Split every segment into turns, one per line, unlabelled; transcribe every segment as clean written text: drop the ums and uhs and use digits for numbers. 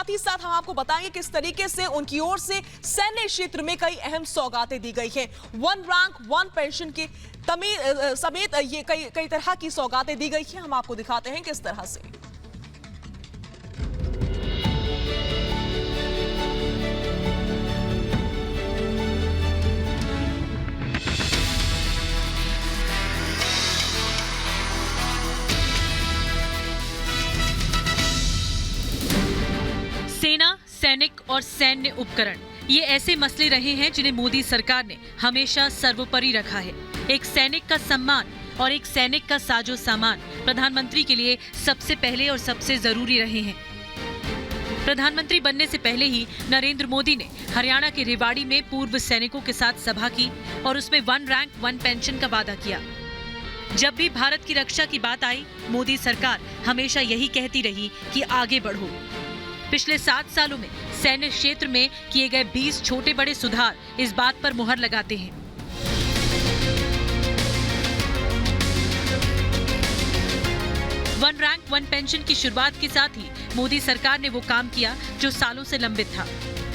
साथ ही साथ हम आपको बताएंगे किस तरीके से उनकी ओर से सैन्य क्षेत्र में कई अहम सौगातें दी गई हैं। 1 रैंक 1 पेंशन की समेत ये कई तरह की सौगातें दी गई हैं। हम आपको दिखाते हैं किस तरह से।
सेना, सैनिक और सैन्य उपकरण ये ऐसे मसले रहे हैं जिन्हें मोदी सरकार ने हमेशा सर्वोपरि रखा है। एक सैनिक का सम्मान और एक सैनिक का साजो सामान प्रधानमंत्री के लिए सबसे पहले और सबसे जरूरी रहे हैं। प्रधानमंत्री बनने से पहले ही नरेंद्र मोदी ने हरियाणा के रेवाड़ी में पूर्व सैनिकों के साथ सभा की और उसमें 1 रैंक 1 पेंशन का वादा किया। जब भी भारत की रक्षा की बात आई, मोदी सरकार हमेशा यही कहती रही कि आगे बढ़ो। पिछले 7 सालों में सैन्य क्षेत्र में किए गए 20 छोटे बड़े सुधार इस बात पर मुहर लगाते हैं। वन रैंक 1 पेंशन की शुरुआत के साथ ही मोदी सरकार ने वो काम किया जो सालों से लंबित था।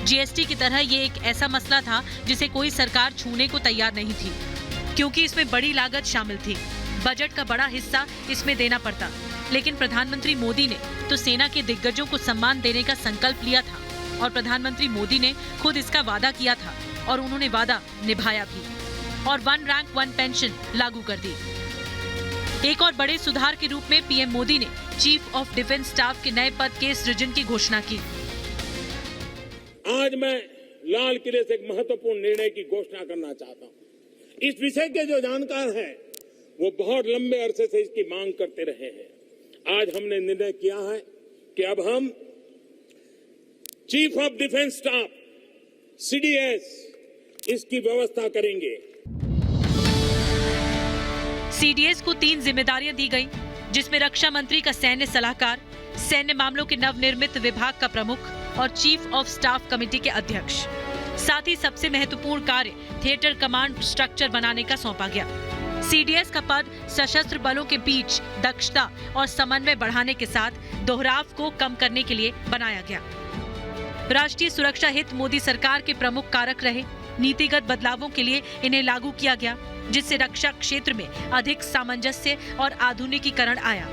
जीएसटी की तरह ये एक ऐसा मसला था जिसे कोई सरकार छूने को तैयार नहीं थी, क्योंकि इसमें बड़ी लागत शामिल थी। बजट का बड़ा हिस्सा इसमें देना पड़ता। लेकिन प्रधानमंत्री मोदी ने तो सेना के दिग्गजों को सम्मान देने का संकल्प लिया था और प्रधानमंत्री मोदी ने खुद इसका वादा किया था और उन्होंने वादा निभाया भी और 1 रैंक 1 पेंशन लागू कर दी। एक और बड़े सुधार के रूप में पीएम मोदी ने चीफ ऑफ डिफेंस स्टाफ के नए पद के सृजन की घोषणा की।
आज मैं लाल किले से एक महत्वपूर्ण निर्णय की घोषणा करना चाहता हूं। इस विषय के जो जानकार हैं वो बहुत लंबे अरसे से इसकी मांग करते रहे हैं। आज हमने निर्णय किया है कि अब हम chief of defence staff CDS इसकी व्यवस्था करेंगे।
सीडीएस को 3 जिम्मेदारियां दी गई, जिसमें रक्षा मंत्री का सैन्य सलाहकार, सैन्य मामलों के नवनिर्मित विभाग का प्रमुख और चीफ ऑफ स्टाफ कमेटी के अध्यक्ष। साथ ही सबसे महत्वपूर्ण कार्य थिएटर कमांड स्ट्रक्चर बनाने का सौंपा गया। सीडीएस का पद सशस्त्र बलों के बीच दक्षता और समन्वय बढ़ाने के साथ दोहराव को कम करने के लिए बनाया गया। राष्ट्रीय सुरक्षा हित मोदी सरकार के प्रमुख कारक रहे। नीतिगत बदलावों के लिए इन्हें लागू किया गया, जिससे रक्षा क्षेत्र में अधिक सामंजस्य और आधुनिकीकरण आया।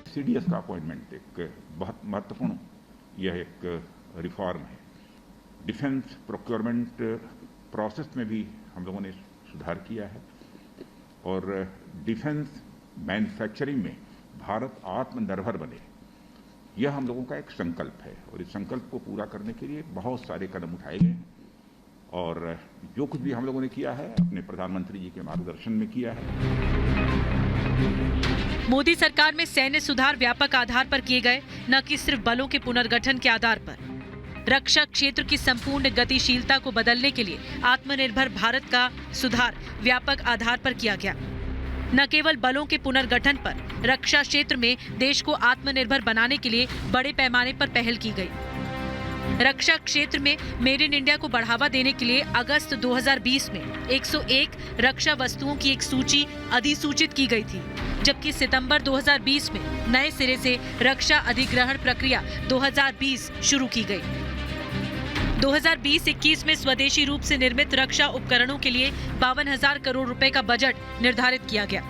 सीडीएस का अपॉइंटमेंट एक बहुत महत्वपूर्ण यह एक रिफॉर्म है। डिफेंस प्रोक्योरमेंट प्रोसेस में भी हम लोगों ने सुधार किया है और डिफेंस मैन्युफैक्चरिंग में भारत आत्मनिर्भर बने, यह हम लोगों का एक संकल्प है और इस संकल्प को पूरा करने के लिए बहुत सारे कदम उठाए गए हैं और जो कुछ भी हम लोगों ने किया है अपने प्रधानमंत्री जी के मार्गदर्शन में किया है।
मोदी सरकार में सैन्य सुधार व्यापक आधार पर किए गए, न कि सिर्फ बलों के पुनर्गठन के आधार पर। रक्षा क्षेत्र की संपूर्ण गतिशीलता को बदलने के लिए आत्मनिर्भर भारत का सुधार व्यापक आधार पर किया गया। न केवल बलों के पुनर्गठन पर, रक्षा क्षेत्र में देश को आत्मनिर्भर बनाने के लिए बड़े पैमाने पर पहल की गई। रक्षा क्षेत्र में मेड इन इंडिया को बढ़ावा देने के लिए अगस्त 2020 में 101 रक्षा वस्तुओं की एक सूची अधिसूचित की गई थी, जबकि सितंबर 2020 में नए सिरे से रक्षा अधिग्रहण प्रक्रिया 2020 शुरू की गई। 2020-21 में स्वदेशी रूप से निर्मित रक्षा उपकरणों के लिए 52,000 करोड़ रुपए का बजट निर्धारित किया गया।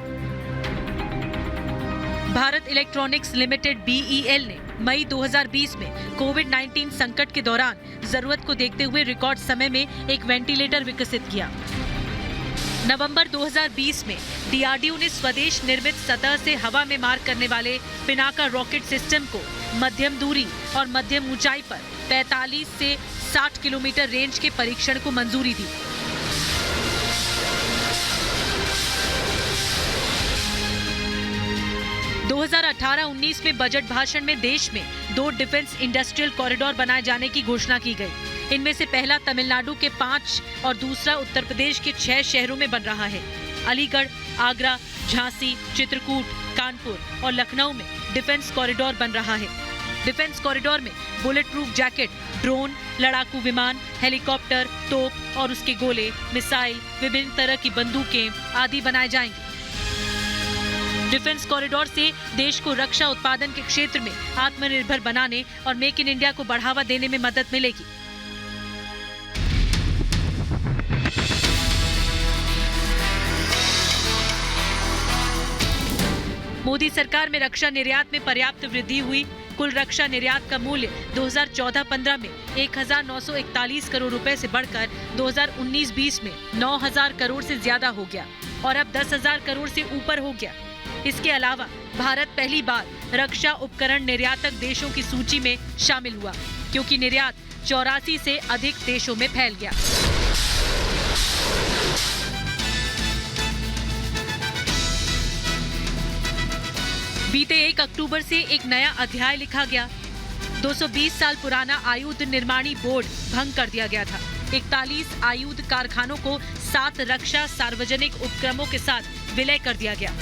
भारत इलेक्ट्रॉनिक्स लिमिटेड BEL ने मई 2020 में कोविड-19 संकट के दौरान जरूरत को देखते हुए रिकॉर्ड समय में एक वेंटिलेटर विकसित किया। नवंबर 2020 में DRDO ने स्वदेश निर्मित सतह से हवा में मार करने वाले पिनाका रॉकेट सिस्टम को मध्यम दूरी और मध्यम ऊंचाई पर 45 से 60 किलोमीटर रेंज के परीक्षण को मंजूरी दी। दो 2018-19 में बजट भाषण में देश में 2 डिफेंस इंडस्ट्रियल कॉरिडोर बनाए जाने की घोषणा की गई। इनमें से पहला तमिलनाडु के 5 और दूसरा उत्तर प्रदेश के 6 शहरों में बन रहा है। अलीगढ़, आगरा, झांसी, चित्रकूट, कानपुर और लखनऊ में डिफेंस कॉरिडोर बन रहा है। डिफेंस कॉरिडोर में बुलेट प्रूफ जैकेट, ड्रोन, लड़ाकू विमान, हेलीकॉप्टर, तोप और उसके गोले, मिसाइल, विभिन्न तरह की बंदूकें आदि बनाए जाएंगे। डिफेंस कॉरिडोर से देश को रक्षा उत्पादन के क्षेत्र में आत्मनिर्भर बनाने और मेक इन इंडिया को बढ़ावा देने में मदद मिलेगी। मोदी सरकार में रक्षा निर्यात में पर्याप्त वृद्धि हुई। कुल रक्षा निर्यात का मूल्य 2014-15 में 1941 करोड़ रुपए से बढ़कर 2019-20 में 9000 करोड़ से ज्यादा हो गया और अब 10,000 करोड़ से ऊपर हो गया। इसके अलावा भारत पहली बार रक्षा उपकरण निर्यातक देशों की सूची में शामिल हुआ, क्योंकि निर्यात 84 से अधिक देशों में फैल गया। बीते 1 अक्टूबर से एक नया अध्याय लिखा गया। 220 साल पुराना आयुध निर्माणी बोर्ड भंग कर दिया गया था। 41 आयुध कारखानों को 7 रक्षा सार्वजनिक उपक्रमों के साथ विलय कर दिया गया।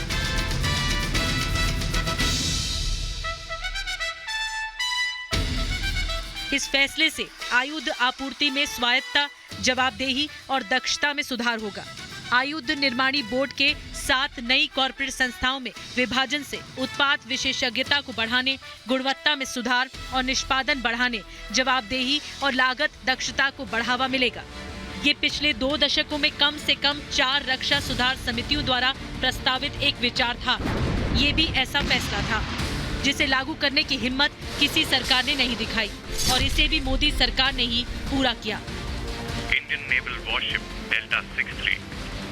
इस फैसले से आयुध आपूर्ति में स्वायत्तता, जवाबदेही और दक्षता में सुधार होगा। आयुध निर्माणी बोर्ड के 7 नई कॉर्पोरेट संस्थाओं में विभाजन से उत्पाद विशेषज्ञता को बढ़ाने, गुणवत्ता में सुधार और निष्पादन बढ़ाने, जवाबदेही और लागत दक्षता को बढ़ावा मिलेगा। ये पिछले 2 दशकों में कम से कम 4 रक्षा सुधार समितियों द्वारा प्रस्तावित एक विचार था। ये भी ऐसा फैसला था जिसे लागू करने की हिम्मत किसी सरकार ने नहीं दिखाई और इसे भी मोदी सरकार ने ही पूरा किया।
Indian naval warship Delta 63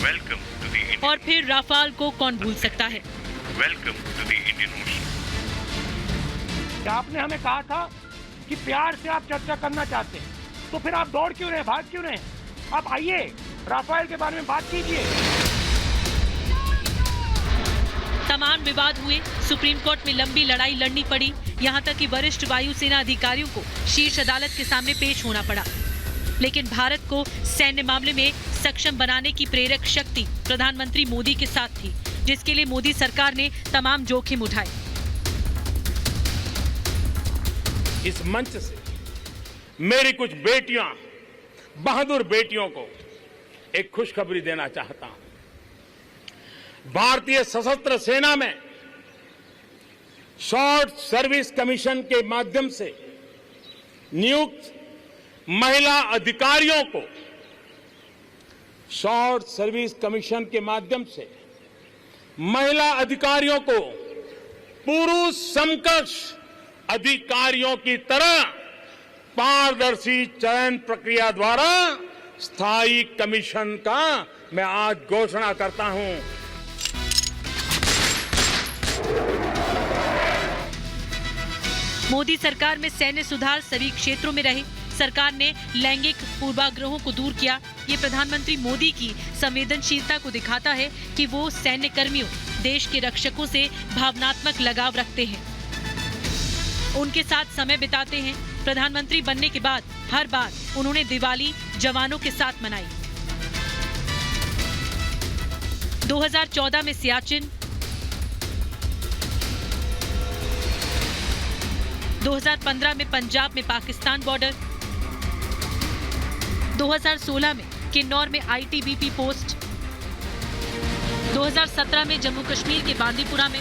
welcome to the Indian.
और फिर राफाल को कौन भूल सकता है।
Welcome to the Indian Ocean.
आपने हमें कहा था कि प्यार से आप चर्चा करना चाहते हैं, तो फिर आप दौड़ क्यों रहे, भाग क्यों रहे? आप आइए, राफेल के बारे में बात कीजिए।
तमाम विवाद हुए, सुप्रीम कोर्ट में लंबी लड़ाई लड़नी पड़ी, यहाँ तक कि वरिष्ठ वायुसेना अधिकारियों को शीर्ष अदालत के सामने पेश होना पड़ा। लेकिन भारत को सैन्य मामले में सक्षम बनाने की प्रेरक शक्ति प्रधानमंत्री मोदी के साथ थी, जिसके लिए मोदी सरकार ने तमाम जोखिम उठाए।
इस मंच से मेरी कुछ बेटियां, बहादुर बेटियों को एक खुशखबरी देना चाहता हूं। भारतीय सशस्त्र सेना में शॉर्ट सर्विस कमीशन के माध्यम से नियुक्त महिला अधिकारियों को शॉर्ट सर्विस कमीशन के माध्यम से महिला अधिकारियों को पुरुष समकक्ष अधिकारियों की तरह पारदर्शी चयन प्रक्रिया द्वारा स्थायी कमीशन का मैं आज घोषणा करता हूं।
मोदी सरकार में सैन्य सुधार सभी क्षेत्रों में रहे। सरकार ने लैंगिक पूर्वाग्रहों को दूर किया। ये प्रधानमंत्री मोदी की संवेदनशीलता को दिखाता है कि वो सैन्य कर्मियों, देश के रक्षकों से भावनात्मक लगाव रखते हैं, उनके साथ समय बिताते हैं। प्रधानमंत्री बनने के बाद हर बार उन्होंने दिवाली जवानों के साथ मनाई। 2014 में सियाचिन, 2015 में पंजाब में पाकिस्तान बॉर्डर, 2016 में किन्नौर में आईटीबीपी पोस्ट, 2017 में जम्मू कश्मीर के बांदीपुरा में,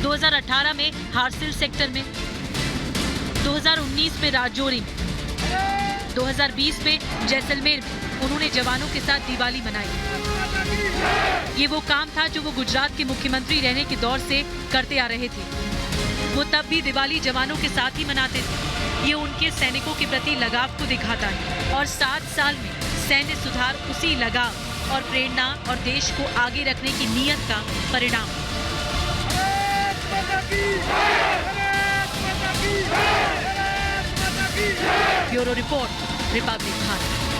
2018 में हारसिल सेक्टर में, 2019 में राजौरी में, 2020 में जैसलमेर में उन्होंने जवानों के साथ दिवाली मनाई। ये वो काम था जो वो गुजरात के मुख्यमंत्री रहने के दौर से करते आ रहे थे। वो तब भी दिवाली जवानों के साथ ही मनाते थे। ये उनके सैनिकों के प्रति लगाव को दिखाता है और 7 साल में सैन्य सुधार उसी लगाव और प्रेरणा और देश को आगे रखने की नीयत का परिणाम। Bureau report, Republic Bharat.